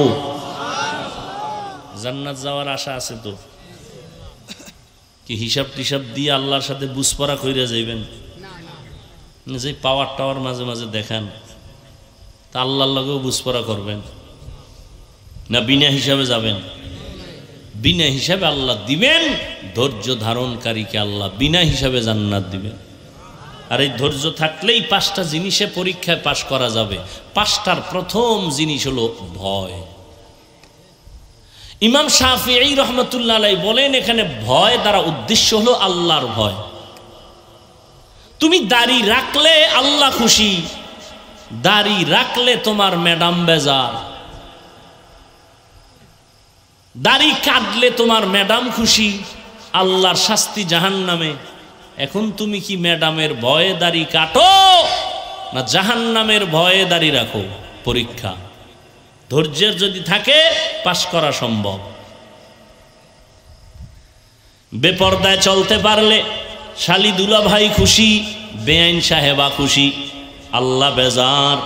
জান্নাত যাওয়ার আশা আছে তো? কি হিসাব টিসাব দিয়ে আল্লাহর সাথে বুঝপড়া কইরা যাইবেন? যে পাওয়ার টাওয়ার মাঝে মাঝে দেখান, তা আল্লাহর লগেও বুঝপড়া করবেন না? বিনা হিসাবে যাবেন? বিনা হিসাবে আল্লাহ দিবেন। ধৈর্য ধারণকারীকে আল্লাহ বিনা হিসাবে জান্নাত দিবেন। আর এই ধৈর্য থাকলেই 5টা জিনিসে পরীক্ষায় পাশ করা যাবে। 5টার প্রথম জিনিস হলো ভয়। ইমাম শাফিঈ রহমতুল্লাহ আলাইহি বলেন এখানে ভয় দ্বারা উদ্দেশ্য হলো আল্লাহর ভয়। তুমি দাড়ি রাখলে আল্লাহ খুশি, দাড়ি রাখলে তোমার ম্যাডাম বেজার, দাড়ি কাটলে তোমার ম্যাডাম খুশি, আল্লাহর শাস্তি জাহান্নামে। এখন তুমি কি ম্যাডামের ভয়ে দাড়ি কাটো না জাহান্নামের ভয়ে দাড়ি রাখো? পরীক্ষা। ধৈর্যের যদি থাকে পাশ করা সম্ভব। বেপরদায় চলতে পারলে শালি দুলা ভাই খুশি, বেআইন সাহেবা খুশি, আল্লাহ বেজার।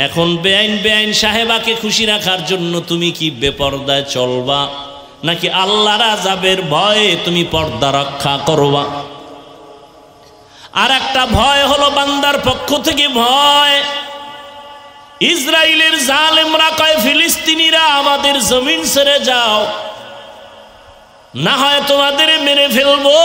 এখন বেআইন সাহেবাকে খুশি রাখার জন্য তুমি কি বেপরদায় চলবা, নাকি আল্লাহর আযাবের ভয়ে তুমি পর্দা রক্ষা করবা? আর একটা ভয় হলো বান্দার পক্ষ থেকে ভয়। ইসরায়েলের জালেমরা কয় ফিলিস্তিনিরা আমাদের জমিন ছেড়ে যাও, না হয় তোমাদের মেরে ফেলবো।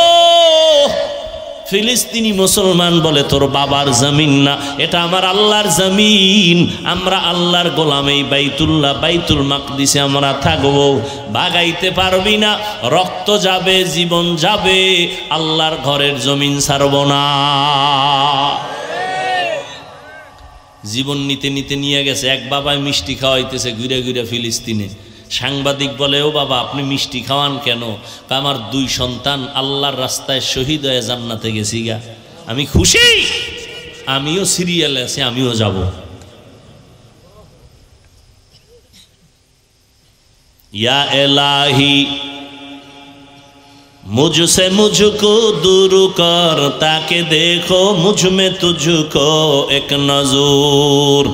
ফিলিস্তিনি মুসলমান বলে তোর বাবার জমিন না, এটা আমার আল্লাহর জমিন, আমরা আল্লাহর গোলাম, এই বাইতুল মাকদিসে আমরা থাকবো, ভাগাইতে পারবি না, রক্ত যাবে, জীবন যাবে, আল্লাহর ঘরের জমিন ছাড়ব না। জীবন নিতে নিতে নিয়ে গেছে। এক বাবায় মিষ্টি খাওয়াইতেছে ঘুরে ঘুরে ফিলিস্তিনে। সাংবাদিক বলে ও বাবা আপনি মিষ্টি খাওয়ান কেন? আমার 2 সন্তান আল্লাহর রাস্তায় শহীদ হয়ে জান্নাতে গেছি গা, আমি খুশি, আমিও সিরিয়ালে আছি, আমিও যাব। ইয়া ইলাহি मुझसे मुझको दूर कर, ताके देखो मुझ में तुझको एक नजर।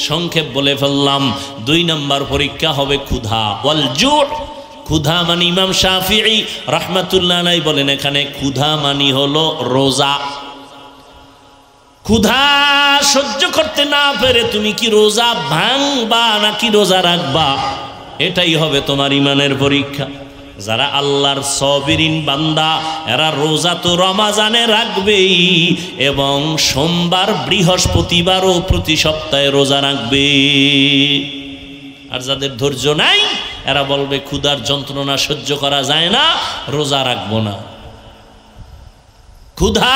সংক্ষেপ বলে ফেললাম। 2 নম্বর পরীক্ষা হবে ক্ষুধা, ওয়াল জু'। ক্ষুধা মানে ইমাম শাফিঈ রাহমাতুল্লাহ আলাইহি বলেন এখানে ক্ষুধা মানে হলো রোজা। ক্ষুধা সহ্য করতে না পেরে তুমি কি রোজা ভাঙবা নাকি রোজা রাখবা, এটাই হবে তোমার ইমানের পরীক্ষা। যারা আল্লাহর সাবিরিন বান্দা এরা রোজা তো রমাজানে রাখবেই, এবং সোমবার বৃহস্পতিবারও প্রতি সপ্তাহে রোজা রাখবে। আর যাদের ধৈর্য নাই এরা বলবে ক্ষুধার যন্ত্রণা সহ্য করা যায় না, রোজা রাখবো না। ক্ষুধা।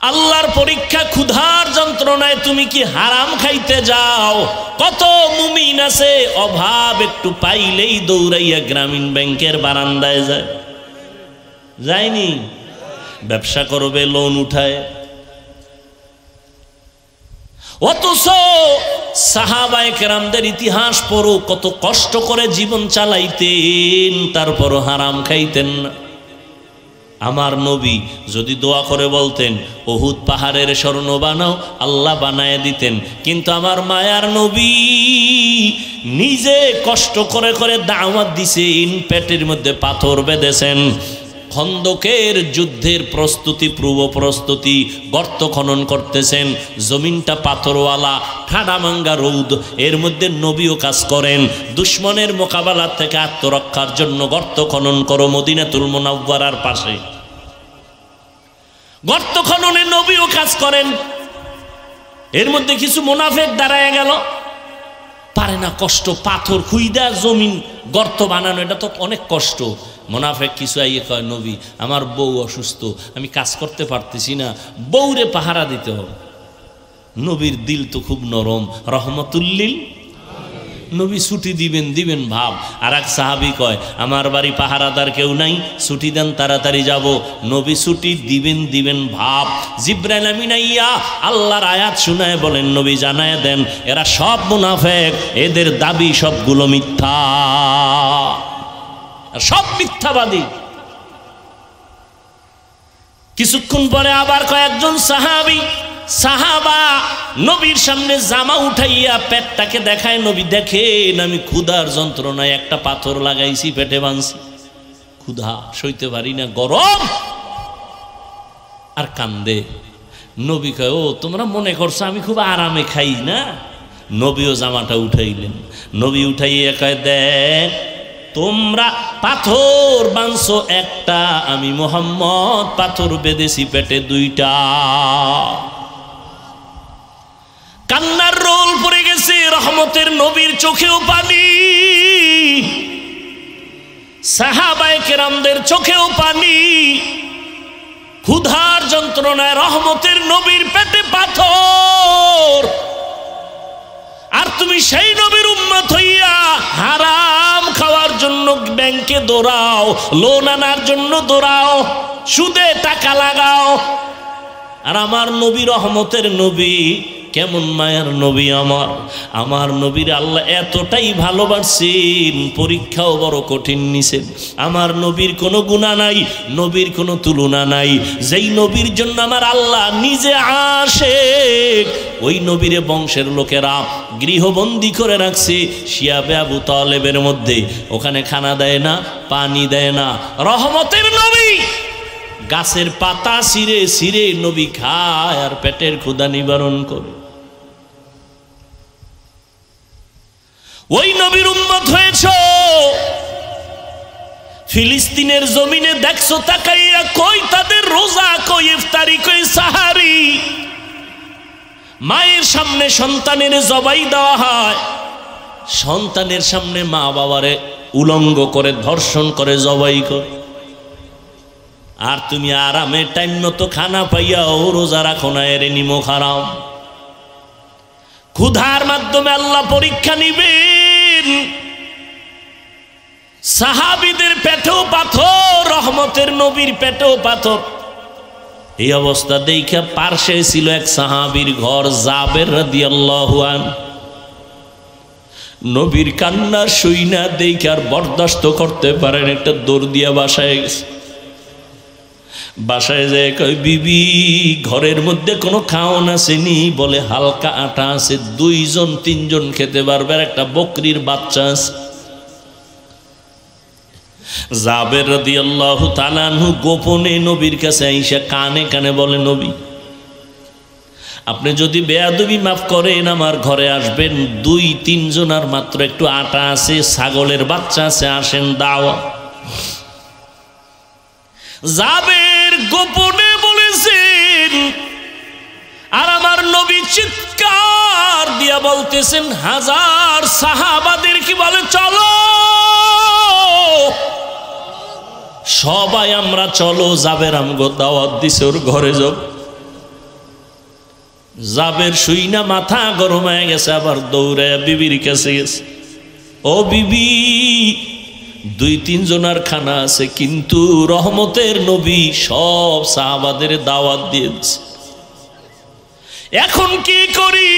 আল্লাহর পরীক্ষা, ক্ষুধার যন্ত্রণায় তুমি কি হারাম খাইতে যাও? কত মুমিন আছে অভাব একটু পাইলেই দৌড়াইয়া গ্রামীণ ব্যাংকের বারান্দায় যায়, যায়নি? ব্যবসা করবে লোন উঠায়। অথচ সাহাবায়ে কেরামদের ইতিহাস পড়ো, কত কষ্ট করে জীবন চালাইতেন, তারপরও হারাম খাইতেন না। আমার নবী যদি দোয়া করে বলতেন উহুদ পাহাড়ের স্বর্ণ বানাও, আল্লাহ বানায় দিতেন। কিন্তু আমার মায়ার নবী নিজে কষ্ট করে করে দাওয়াত দিছেন, পেটের মধ্যে পাথর বেঁধেছেন। খন্দকের যুদ্ধের প্রস্তুতি, পূর্ব প্রস্তুতি, গর্ত খনন করতেছেন। জমিনটা পাথরওয়ালা, ঠাডামাঙ্গা রৌদ, এর মধ্যে নবীও কাজ করেন। দুশ্মনের মোকাবেলা থেকে আত্মরক্ষার জন্য গর্ত খনন করো মদিনাতুল মুনাওয়ারার পাশে। গর্ত খননে নবীও কাজ করেন। এর মধ্যে কিছু মুনাফিক দাঁড়ায় গেল, পারে না, কষ্ট, পাথর খুইদা জমিন গর্ত বানানো, এটা তো অনেক কষ্ট। মুনাফিক কিছু আইয়ে কয়, নবী আমার বউ অসুস্থ, আমি কাজ করতে পারতেছি না, বউরে পাহারা দিতে হবে। নবীর দিল তো খুব নরম, রহমতুল্লিল, নবী ছুটি দিবেন ভাব। আর এক সাহাবি কয়, আমার বাড়ি পাহারাদার কেউ নাই, ছুটি দেন, তাড়াতাড়ি যাব। নবী ছুটি দিবেন ভাব। জিবরাইল আমিন আইয়া আল্লাহর আয়াত শুনায় বলেন, নবী জানায় দেন এরা সব মুনাফিক, এদের দাবি সবগুলো মিথ্যা, সব মিথ্যাবাদী। কিছুক্ষণ পরে আবার কয়েকজন সাহাবা নবীর সামনে জামা উঠাইয়া পেটটাকে দেখায়। নবী দেখেন আমি ক্ষুধার যন্ত্রণায় একটা পাথর লাগাইছি, পেটে বাঁধছি, ক্ষুধা সইতে পারি না, গরম, আর কান্দে। নবী কয়, ও তোমরা মনে করছো আমি খুব আরামে খাই না? নবীও জামাটা উঠাইলেন। নবী উঠাইয়া কয়, দেখ তোমরা পাথর বাঁধছো একটা, আমি মুহাম্মদ পাথর বেঁধেছি পেটে দুইটা। কান্নার রোল পড়ে গেছে, রহমতের নবীর চোখেও পানি, সাহাবায়ে কেরামদের চোখেও পানি। ক্ষুধার যন্ত্রণায় রহমতের নবীর পেটে পাথর, আর তুমি সেই নবীর উম্মত হইয়া হারাম খাওয়ার জন্য ব্যাংকে দৌড়াও, লোন আনার জন্য দৌড়াও, সুদে টাকা লাগাও। আর আমার নবী রহমতের নবী, কেমন মায়ার নবী আমার নবীর আল্লাহ এতটাই ভালোবাসেন, পরীক্ষাও বড় কঠিন নিছেন। আমার নবীর কোনো গুনাহ নাই, নবীর কোনো তুলনা নাই। যেই নবীর জন্য আমার আল্লাহ নিজে আশিক, ওই নবীরে বংশের লোকেরা গৃহবন্দী করে রাখছে শিয়াবে আবু তালেবের মধ্যে। ওখানে খানা দেয় না, পানি দেয় না। রহমতের নবী গাছের পাতা ছিঁড়ে ছিঁড়ে নবী খায় আর পেটের ক্ষুধা নিবারণ করে। ওই নবীর উম্মত হয়েছো, ফিলিস্তিনের জমিনে দেখছো তাকাইয়া, কই তাদের রোজা, কই ইফতারি, কই সাহারি। মায়ের সামনে সন্তানের জবাই দেওয়া হয়, সন্তানের সামনে মা বাবারে উলঙ্গ করে ধর্ষণ করে জবাই করে। আর তুমি আরামে টাইম মতো খানা পাইয়াও রোজা রাখো না, এর নিমক হারাম। ক্ষুধার মাধ্যমে আল্লাহ পরীক্ষা নিবেন। সাহাবীদের পেটেও পাথর, রহমতের নবীর পেটেও পাথর। এই অবস্থা দেখা পার্শ্বে ছিল এক সাহাবীর ঘর, জাবের রাদিয়াল্লাহু আনহু। নবীর কান্না শুইনা দেখে আর বরদাস্ত করতে পারেন, একটা দৌড় দিয়া বাসায় গেছে। বাসায় যায় কয়, বিবি ঘরের মধ্যে কোনো খাওয়ান আসেনি? বলে হালকা আটা আছে, 2-3 খেতে পারবে, আর একটা বকরির বাচ্চা আছে। জাবের রাদিয়াল্লাহু তাআলা আনহু গোপনে নবীর কাছে আইসা কানে কানে বলে, নবী আপনি যদি বেয়াদবি মাফ করেন আমার ঘরে আসবেন, 2-3 জন, আর মাত্র একটু আটা আছে, ছাগলের বাচ্চা আছে, আসেন দাওয়া। জাবের গোপনে বলেছেন, আর আমার নবী চিৎকার দিয়া বলতেছেন, 1000 সাহাবাদের কি বলে, চলো সবাই আমরা চলো। জাবের আমগো দাওয়াত দিছে ওর ঘরে যাব। জাবের শুই না মাথা গরম হয়ে গেছে, আবার দৌড়ে বিবির কাছে গেছে। ও বিবি, 2-3 জনের খানা আছে, কিন্তু রহমতের নবী সব সাহাবাদের দাওয়াত দিয়েছে, এখন কি করি?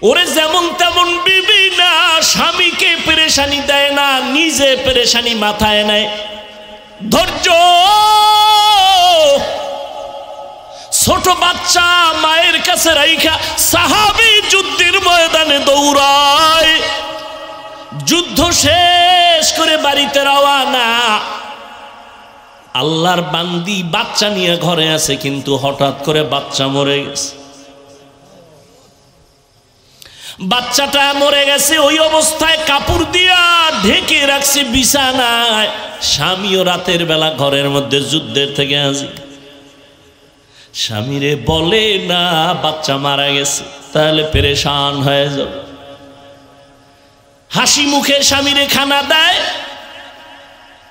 ওরে যেমন তেমন বিবি না, স্বামীকে পেরেশানি দেয় না, নিজে পেরেশানি মাথায় নেয়। ধৈর্য। ছোট বাচ্চা মায়ের কাছে রাইখা সাহাবী যুদ্ধের ময়দানে দৌড়ায়, যুদ্ধ শেষ করে বাড়িতে রওয়ানা। আল্লাহর বান্দি বাচ্চা নিয়ে ঘরে আছে, কিন্তু হঠাৎ করে বাচ্চা মরে গেছে। বাচ্চাটা মরে গেছে, ওই অবস্থায় কাপড় দিয়া ঢেকে রাখছে বিছানায়। স্বামীও রাতের বেলা ঘরের মধ্যে যুদ্ধের থেকে আসি, স্বামীরে বলে না বাচ্চা মারা গেছে, তাহলে পেরেশান হয়ে যাবে। হাসি মুখে স্বামীরে খানা দেয়,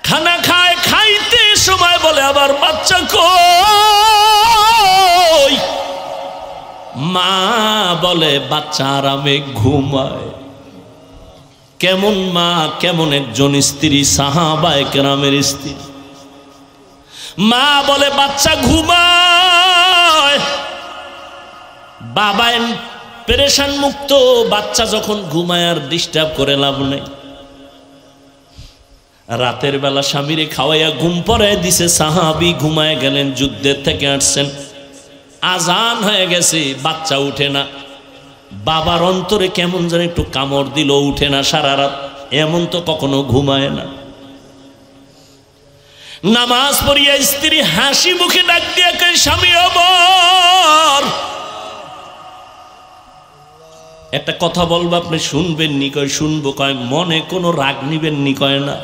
খানা খায়, খাইতে সময় বলে আবার বাচ্চা কই? মা বলে বাচ্চা আরামে ঘুমায়। কেমন মা, কেমন একজন স্ত্রী, সাহাবায়ে কেরামের স্ত্রী। মা বলে বাচ্চা ঘুমায়। বাবা পেরেশান মুক্ত, বাচ্চা যখন ঘুমায় আর ডিস্টার্ব করে লাভ নেই। রাতের বেলা স্বামীরে খাওয়াইয়া ঘুম পড়ায় দিছে, সাহাবী ঘুমায় গেলেন, যুদ্ধের থেকে আসছেন, আজান হয়ে গেছে, বাচ্চা উঠে না। বাবার অন্তরে কেমন যেন একটু কামড় দিল, উঠে না সারা রাত। এমন তো কখনো ঘুমায় না। নামাজ পড়িয়া স্ত্রী হাসি মুখে ডাক দিয়া কয়, স্বামী আমার একটা কথা বলবো, আপনি শুনবেন নি? কয় শুনবো। কয় মনে কোনো রাগ নিবেন নি? কয় না।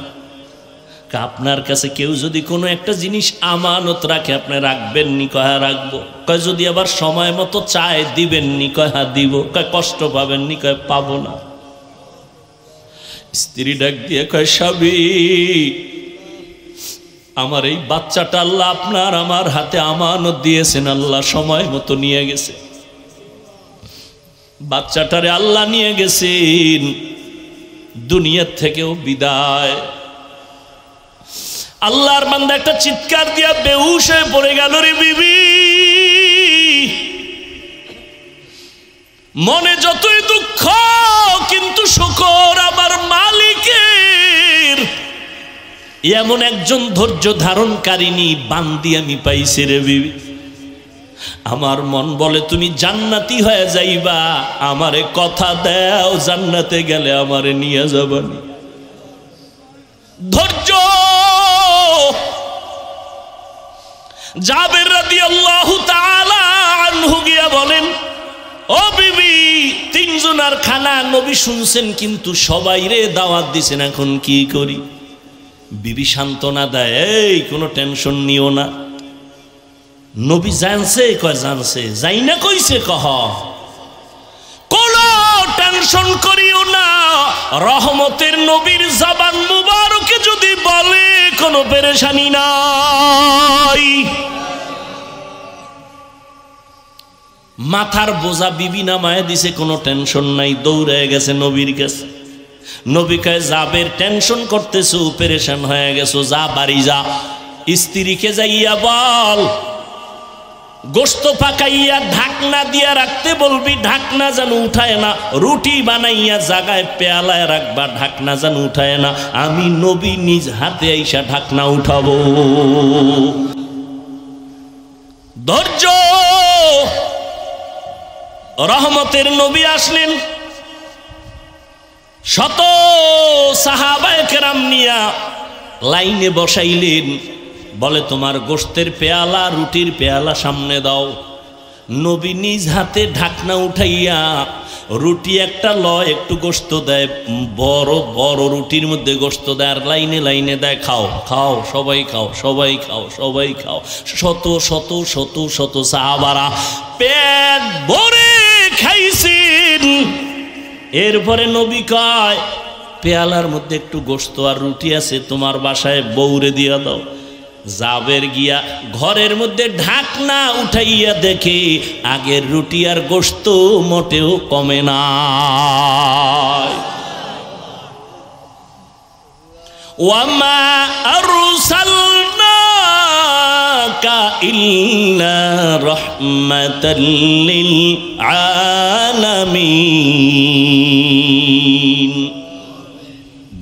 আপনার কাছে কেউ যদি কোনো একটা জিনিস আমানত রাখে, আপনি রাখবেন নি? কয় হ্যাঁ রাখবো। কয় যদি আবার সময় মতো চায় দিবেন নি? কয় হ্যাঁ দিব। কয় কষ্ট পাবেন নি? কয় পাবো না। স্ত্রী ডাক দিয়ে কয়, স্বামী আমার এই বাচ্চাটা আল্লাহ আপনার আমার হাতে আমানত দিয়েছেন, আল্লাহ সময় মতো নিয়ে গেছে। বাচ্চাটারে আল্লাহ নিয়ে গেছেন, দুনিয়ার থেকেও বিদায়। আল্লাহর বান্দা একটা চিৎকার দিয়া বেহুশ হয়ে পড়ে গেল। রে বিবি, মনে যতই দুঃখ, কিন্তু শুকর আমার মালিকের এমন একজন ধৈর্য ধারণকারিনী বান্দি আমি পাইছি। রে বিবি, আমার মন বলে তুমি জান্নাতি হয়ে যাইবা, আমারে কথা দাও, জান্নাতে গেলে আমারে নিয়ে যাবানি। ধৈর্য। জাবের রাদিয়াল্লাহু তাআলা আনহু গিয়া বলেন, ও বিবি, 3 জনের খানা নবী শুনছেন, কিন্তু সবাই রে দাওয়াত দিছেন, এখন কি করি? বিবি সান্ত্বনা দেয়, এই কোনো টেনশন নিও না। নবী জানছে? কয় জানছে। যাই না কইছে? কহ কোন টেনশন করিও না, রহমতের নবীর জবান মুবারকে যদি বলে কোনো পেরেশানি নাই। মাথার বোঝা বিবি নামায় দিছে, কোনো টেনশন নাই, দৌড়ে গেছে নবীর কাছে। নবী কয়, জাবের টেনশন করতেছো, পেরেশান হয়ে গেছো, যা বাড়ি যা, স্ত্রীকে যাইয়া বল গোশত পাকাইয়া ঢাকনা দিয়া রাখতে বলবি, ঢাকনা যেন উঠায় না। রুটি বানাইয়া জাগায় পেয়ালায় রাখবা, ঢাকনা যেন উঠায় না। আমি নবী নিজ হাতে আইসা ঢাকনা উঠাবো। ধৈর্য। রহমতের নবী আসলেন, শত সাহাবায়ে কেরাম নিয়া লাইনে বসাইলেন। বলে তোমার গোশতের পেয়ালা, রুটির পেয়ালা সামনে দাও। নবী নিজ হাতে ঢাকনা উঠাইয়া রুটি একটা লয়, একটু গোশত দেয়, বড় বড় রুটির মধ্যে গোশত দেয়, আর লাইনে লাইনে দেয়, খাও খাও, সবাই খাও, সবাই খাও, সবাই খাও। শত শত শত শত সাহাবারা পেট ভরে খাইছেন। এরপরে নবী কয়, পেয়ালার মধ্যে একটু গোশত আর রুটি আছে, তোমার বাসায় বউরে দিয়া দাও। জাবের গিয়া ঘরের মধ্যে ঢাকনা উঠাইয়া দেখে আগের রুটি আর গোশত মোটেও কমে না। ওয়ামা আরসালনাকা ইল্লা রাহমাতাল লিল আলামিন।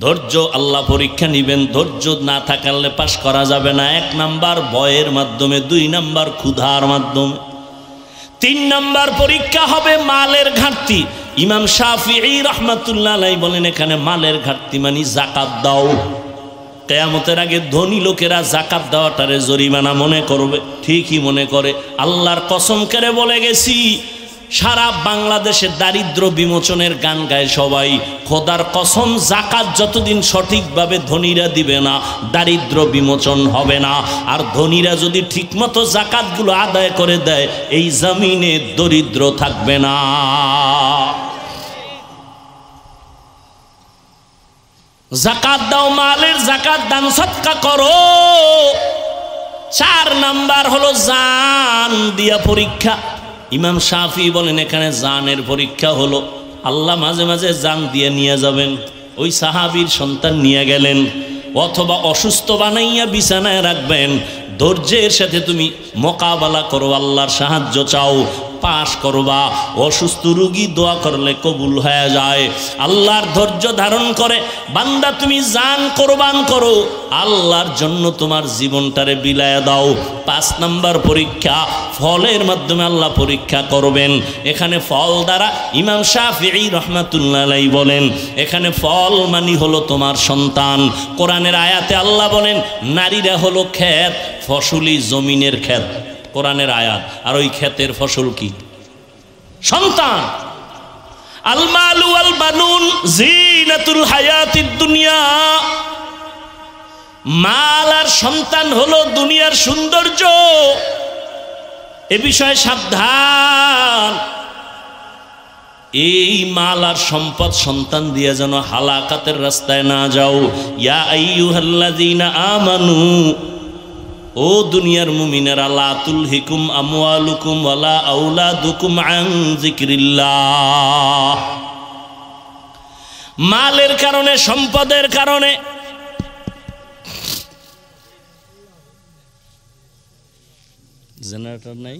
ধৈর্য আল্লাহ পরীক্ষা নিবেন, ধৈর্য না থাকলে পাশ করা যাবে না। 1 নাম্বার ভয়ের মাধ্যমে, 2 নাম্বার ক্ষুধার মাধ্যমে, 3 নাম্বার পরীক্ষা হবে মালের ঘাটতি। ইমাম শাফিঈ রাহমাতুল্লাহ আলাইহি বলেন এখানে মালের ঘাটতি মানে যাকাত দাও। কিয়ামতের আগে ধনী লোকেরা যাকাত দেওয়াটারে জরিমানা মনে করবে, ঠিকই মনে করে। আল্লাহর কসম করে বলে গেছি, সারা বাংলাদেশে দারিদ্র বিমোচনের গান গায় সবাই। খোদার কসম, যাকাত যতদিন সঠিকভাবে ধনীরা দিবে না, দারিদ্র বিমোচন হবে না। আর ধনীরা যদি ঠিকমতো যাকাতগুলো আদায় করে দেয়, এই জমিনে দরিদ্র থাকবে না। যাকাত দাও, মালের যাকাত দান সদকা করো। 4 নাম্বার হলো জান দিয়া পরীক্ষা। ইমাম শাফি বলেন এখানে জানের পরীক্ষা হলো। আল্লাহ মাঝে মাঝে জান দিয়ে নিয়ে যাবেন। ওই সাহাবীর সন্তান নিয়ে গেলেন, অথবা অসুস্থ বানাইয়া বিছানায় রাখবেন। ধৈর্যের সাথে তুমি মোকাবেলা করো, আল্লাহর সাহায্য চাও, পাশ করবা। অসুস্থ রোগী দোয়া করলে কবুল হয়ে যায়। আল্লাহর ধৈর্য ধারণ করে বান্দা তুমি জান কোরবান করো, আল্লাহর জন্য তোমার জীবনটারে বিলায়া দাও। 5 নাম্বার পরীক্ষা, ফলের মাধ্যমে আল্লাহ পরীক্ষা করবেন। এখানে ফল দ্বারা ইমাম শাফিঈ রাহমাতুল্লাহ আলাইহি বলেন এখানে ফল মানে হলো তোমার সন্তান। কোরআনের আয়াতে আল্লাহ বলেন নারীরা হলো ক্ষেত, ফসলি জমিনের ক্ষেত, কোরআনের আয়াত। আর ওই ক্ষেতের ফসল কি? সন্তান। আল মালু ওয়াল বানুন জিনাতুল হায়াতিদ দুনিয়া। মাল আর সন্তান হলো দুনিয়ার সৌন্দর্য। এ বিষয়ে সাবধান। এই মাল আর সম্পদ সন্তান দিয়ে যেন হালাকাতের রাস্তায় না যাও। ইয়া আইয়ুহাল্লাযীনা আমানু, ও দুনিয়ার মুমিনেরা, লা তুলহিকুম আমওয়ালুকুম ওয়ালা আওলাদুকুম আন যিকরিল্লাহ। মালের কারণে, সম্পদের কারণে জেনারেটর নাই,